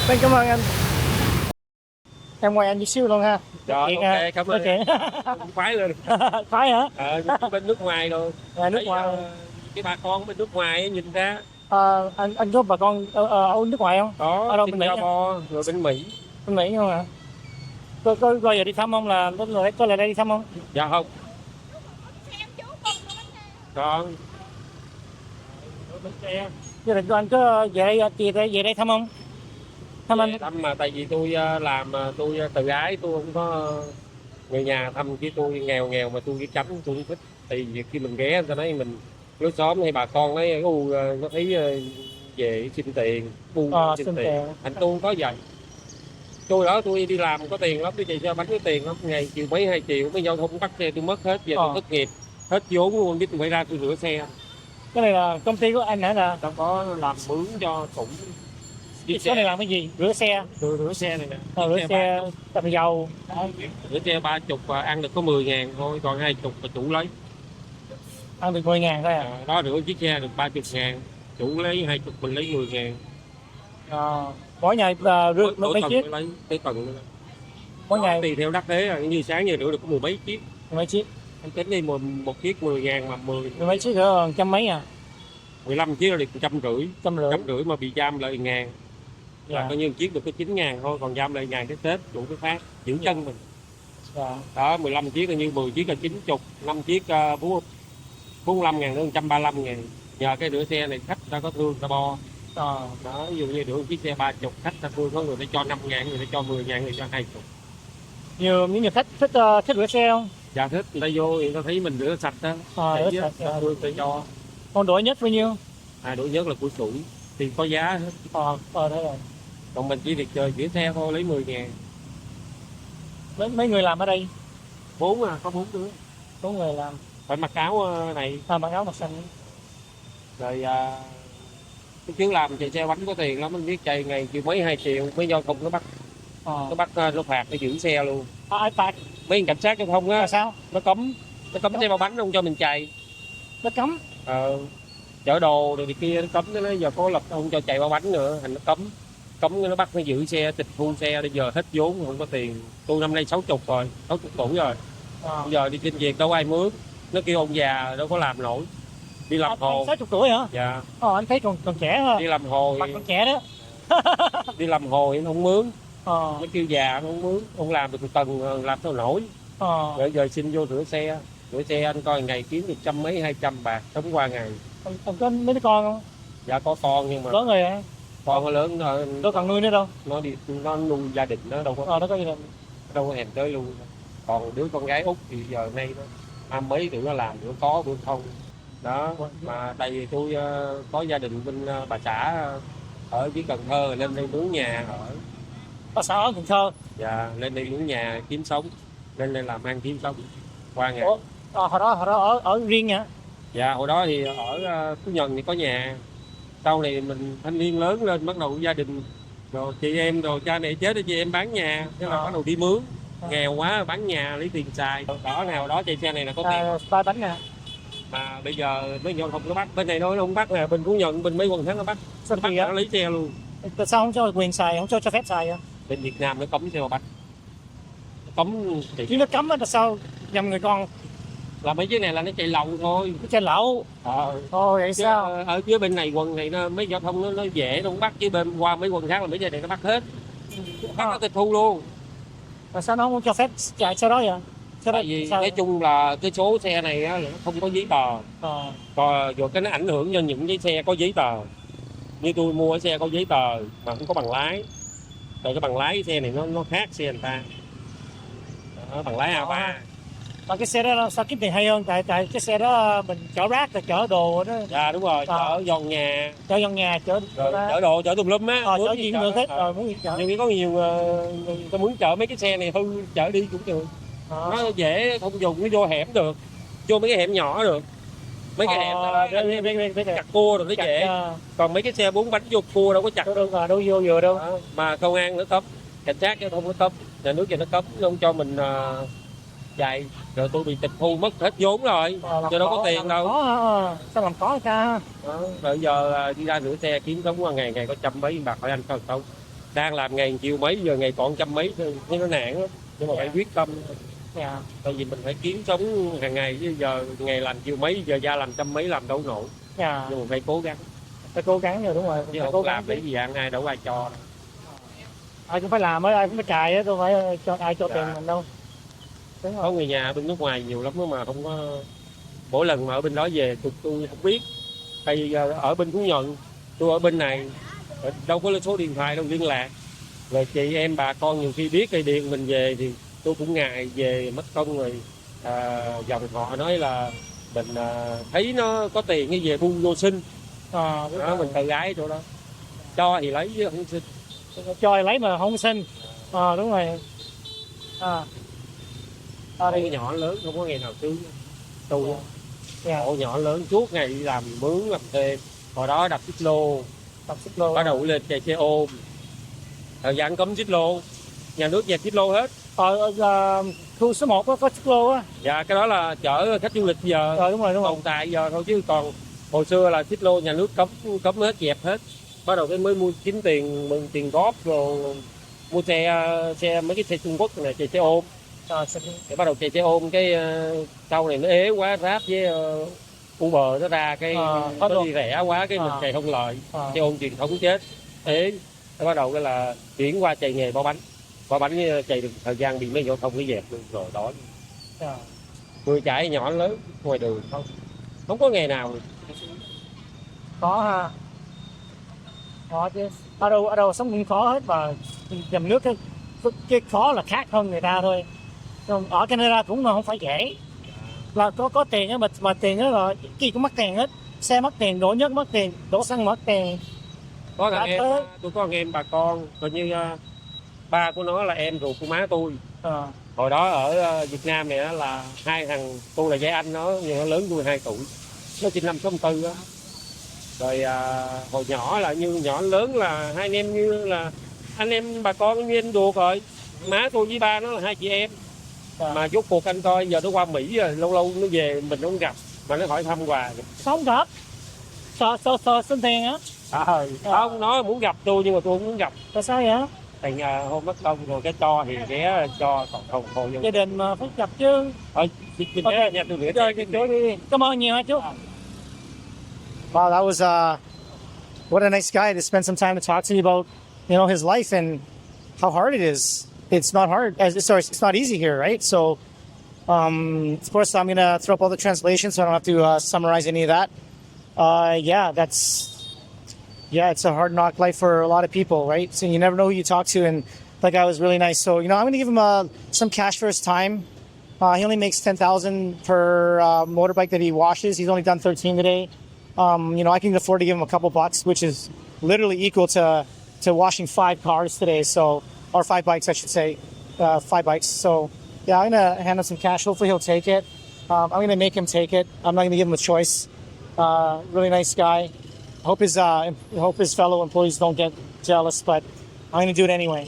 Vâng, cảm ơn anh. Em ngoài anh chút xíu luôn ha. Rồi, Chuyện, ok, cảm ơn. chuyện. Khoái lên. Phải hả? Bên nước ngoài rồi. Nước Thấy, ngoài. cái bà con bên nước ngoài ấy, nhìn ra. Anh có bà con ở nước ngoài không? Có, Ở đâu bên Mỹ hả? Singapore, rồi bên Mỹ. Bên Mỹ không hả? Có bao giờ đi thăm không, là có lại đây đi thăm không? Dạ không. Còn. Gia đình của anh có về đây thăm không? Thăm anh. Thăm mà tại vì tôi làm tôi tự ái, tôi không có người nhà thăm, chứ tôi nghèo nghèo mà tôi cái chấm tôi không thích. Thì việc khi mình ghé ta nói mình lối xóm hay bà con nói nó thấy về xin tiền xin tiền. Anh tôi không có vậy. Tôi đó tôi đi làm có tiền lắm, tôi chạy xe bánh có tiền lắm, ngày chiều mấy 2 triệu mấy giao thông bắt xe tôi mất hết, giờ tôi thất nghiệp hết vốn luôn, biết tôi phải ra tôi rửa xe. Cái này là công ty của anh hả? Là Tao có làm mướn cho Tụng. cái này làm cái gì? Rửa xe. Rửa xe này nè. Rửa xe tầm dầu. Rửa xe 30 và ăn được có 10.000 thôi, còn 20 là chủ lấy. Ăn được 10.000 thôi à? Đó rửa chiếc xe được 30.000, chủ lấy 20 mình lấy 10.000. Mỗi ngày rửa mấy chiếc? Lấy tới tuần. Mỗi ngày tùy theo đắt thế, như sáng giờ rửa được có 10 mấy chiếc. mấy chiếc? Anh tính đi một chiếc 10.000 mà 10 mấy chiếc nữa trăm mấy à? 15 chiếc là được 150. 150 mà bị giam lại 1.000. Là coi như chiếc được có 9.000 thôi, còn giam lại 1.000 cái Tết chủ cái phát giữ chân mình. Đó 15 chiếc là như 10 chiếc là 90, 5 chiếc 45.000 đến 135.000. Nhờ cái rửa xe này khách ta có thương ta bo. Đó ví dụ như rửa chiếc xe 30 khách ta thương, có người ta cho 5.000, người ta cho 10.000, người ta cho 20. Nhiều khách thích rửa xe không? Dạ thích, người ta vô người ta thấy mình rửa sạch đó. Rửa sạch tôi cho. Con đổi nhất bao nhiêu? Đổi nhất là của sủi thì có giá hết. Thế rồi. Còn mình chỉ việc chờ rửa xe thôi lấy 10.000. Mấy người làm ở đây? 4 có 4 đứa. 4 người làm. Phải mặc áo này. Mặc áo màu xanh. Rồi cái chuyến làm chạy xe bánh có tiền lắm, anh biết chạy ngày chiều mấy 2 triệu mấy giao thông nó bắt. Nó bắt nó phạt để giữ xe luôn. Ai phạt? Mấy cảnh sát giao thông á. Sao? Nó cấm xe ba bánh không cho mình chạy. Nó cấm? Chở đồ rồi kia nó cấm, nó giờ có lập không cho chạy ba bánh nữa, thành nó cấm nó bắt phải giữ xe, tịch thu xe, bây giờ hết vốn không có tiền. Tôi năm nay 60 rồi, 60 tuổi rồi. Bây giờ đi xin việc đâu ai mướn, nó kêu ông già đâu có làm nổi. Đi làm hồ. 60 tuổi hả? Dạ. Anh thấy còn trẻ hơn. Đi làm hồ. Mặt còn trẻ đó. Đi làm hồ thì nó không mướn. Nó kêu già nó không mướn, không làm được tuần làm sao nổi. Rồi giờ xin vô rửa xe anh coi ngày kiếm được trăm mấy 200 bạc sống qua ngày. Ông có mấy đứa con không? Dạ có con nhưng mà lớn rồi hả? Con nó lớn rồi. Đâu còn nuôi nữa đâu. Nó nuôi gia đình nó đâu có. Nó có gì đâu. Đâu có hèn tới luôn. Còn đứa con gái út thì giờ nay nó mấy tụi nó làm bữa có bữa không. Đó mà tại vì tôi có gia đình bên bà xã ở dưới Cần Thơ, lên đây mướn nhà ở. Bà xã ở Cần Thơ? Dạ lên đây mướn nhà kiếm sống, lên đây làm ăn kiếm sống qua ngày. Hồi đó ở riêng hả? Dạ hồi đó thì ở Phú Nhuận thì có nhà. Sau này mình thanh niên lớn lên bắt đầu gia đình rồi chị em rồi cha mẹ chết thì chị em bán nhà, thế là bắt đầu đi mướn. Nghèo quá bán nhà lấy tiền xài. Đó nào đó chạy xe này là có tiền. 3 tấn nè. Mà bây giờ mấy giao thông nó bắt, bên này nó không bắt nè, bên Phú Nhuận bên mấy quần tháng nó bắt. Sao bắt nó lấy xe luôn. Sao không cho quyền xài, không cho phép xài hả? Bên Việt Nam nó cấm xe bắt. Cấm thì chứ nó cấm là sao nhầm người con. Là mấy chiếc này là nó chạy lậu thôi. Nó chạy lậu. Thôi vậy chứ, sao? Ở phía bên này quần này mấy giao thông nó dễ nó không bắt, chứ bên qua mấy quần khác là mấy xe này nó bắt hết. Bắt nó tịch thu luôn. Mà sao nó không cho phép chạy sau đó vậy? Tại vì nói chung là cái số xe này á, nó không có giấy tờ. Còn rồi cái nó ảnh hưởng cho những cái xe có giấy tờ. Như tôi mua cái xe có giấy tờ mà không có bằng lái. Rồi cái bằng lái cái xe này nó khác xe người ta. Đó, bằng lái A3. Mà cái xe đó sao kiếm tiền hay hơn? Tại cái xe đó mình chở rác rồi chở đồ đó. Dạ đúng rồi, chở dọn nhà. Chở Chở đồ, chở tùm lum á. Chở gì cũng được hết. Muốn gì chở. Nhưng có nhiều người ta muốn chở mấy cái xe này hư chở đi cũng được. Nó dễ không dùng, nó vô hẻm được. Vô mấy cái hẻm nhỏ được. Mấy cái hẻm chặt cua rồi nó dễ. Còn mấy cái xe 4 bánh vô cua đâu có chặt. Đâu vô vừa đâu. Mà công an nó cấm, cảnh sát giao thông nó cấm, nhà nước giờ nó cấm, nó không cho mình chạy. Rồi tôi bị tịch thu mất hết vốn rồi, cho đâu có tiền đâu. Sao làm có cha? Rồi giờ đi ra rửa xe kiếm sống qua ngày có trăm mấy bạc, hỏi anh có không? đang làm ngày chiều mấy giờ ngày còn trăm mấy thôi, thấy nó nản lắm, nhưng mà phải quyết tâm. Dạ. Tại vì mình phải kiếm sống hàng ngày, chứ giờ ngày làm chiều mấy giờ ra làm trăm mấy làm đâu nổi, Dạ. nhưng mà phải cố gắng, Phải cố gắng rồi, đúng rồi, chứ phải không cố làm gắng. để gì ăn ai đâu ai cho. Ai cũng phải làm, ai cũng phải cài á, đâu phải cho ai cho Dạ. tiền mình đâu. Đúng Có rồi. người nhà bên nước ngoài nhiều lắm đó mà không có, mỗi lần mà ở bên đó về tôi không biết. Tại vì ở bên Phú Nhuận, tôi ở bên này đâu có số điện thoại đâu liên lạc, rồi chị em bà con nhiều khi biết cây điện mình về thì tôi cũng ngại về mất công. Rồi dòng họ nói là mình thấy nó có tiền cái về bu vô xin, Đúng đó rồi. mình tự ái chỗ đó, cho thì lấy chứ không xin. Cho lấy mà không xin. Đúng rồi. Cái nhỏ lớn không có ngày nào sướng. Tôi Dạ. hộ nhỏ lớn suốt ngày đi làm mướn làm thêm, hồi đó đập xích lô, Tập xích lô. bắt đầu lên chạy xe ôm, thời gian cấm xích lô, nhà nước dẹp xích lô hết. Khu số 1 có xích lô á. Dạ cái đó là chở khách du lịch giờ, Đúng rồi. tồn tại giờ thôi, chứ còn hồi xưa là xích lô nhà nước cấm hết, dẹp hết, bắt đầu cái mới mua kiếm tiền, mừng tiền góp rồi mua xe mấy cái xe Trung Quốc này, chạy xe ôm. Để bắt đầu chạy xe ôm cái sau này nó ế quá, Grab với Uber nó ra cái nó đi rẻ quá, cái mình chạy không lời. Xe ôm truyền thống chết ế, bắt đầu cái là chuyển qua chạy nghề bao bánh chạy được thời gian bị mấy giao thông cái dẹp luôn rồi đó. Người chạy nhỏ lớn ngoài đường không có nghề nào. Có ha. Có chứ. Ở đâu sống cũng khó hết, mà dầm nước cái khó là khác hơn người ta thôi. Còn ở Canada cũng mà không phải dễ, là có tiền á, mà tiền á là gì cũng mất tiền hết, xe mất tiền, đổ nước mất tiền, đổ xăng mất tiền. Có thằng em, tôi có thằng em bà con coi như ba của nó là em ruột của má tôi. Hồi đó ở Việt Nam này là hai thằng, tôi là Giai Anh, nó nhưng nó lớn tôi 2 tuổi, nó sinh năm 64 á. Rồi hồi nhỏ là như nhỏ lớn là hai anh em như là anh em bà con như anh ruột rồi. Má tôi với ba nó là hai chị em. Mà rốt cuộc anh coi giờ nó qua Mỹ rồi, lâu lâu nó về mình không gặp mà nó hỏi thăm hoài. Sống thật. Sợ xin tiền á. Không, nó muốn gặp tôi nhưng mà tôi không muốn gặp. Tại sao vậy? Tại hôm mất công rồi cái cho thì ghé cho, còn không Gia đình mà phải gặp chứ. Nha, tôi nghĩ đi. Cảm ơn nhiều hả chú. Wow, that was what a nice guy to spend some time to talk to you about, his life and how hard it is. It's not hard. It's not easy here, right? So, of course, I'm gonna throw up all the translations, so I don't have to summarize any of that. It's a hard knock life for a lot of people, right? So you never know who you talk to, and that guy was really nice. So I'm gonna give him some cash for his time. He only makes $10,000 per motorbike that he washes. He's only done 13 today. I can afford to give him a couple bucks, which is literally equal to washing 5 cars today. Or 5 bikes, I should say, 5 bikes. So yeah, I'm gonna hand him some cash. Hopefully he'll take it. I'm gonna make him take it. I'm not gonna give him a choice. Really nice guy. Hope his fellow employees don't get jealous, but I'm gonna do it anyway.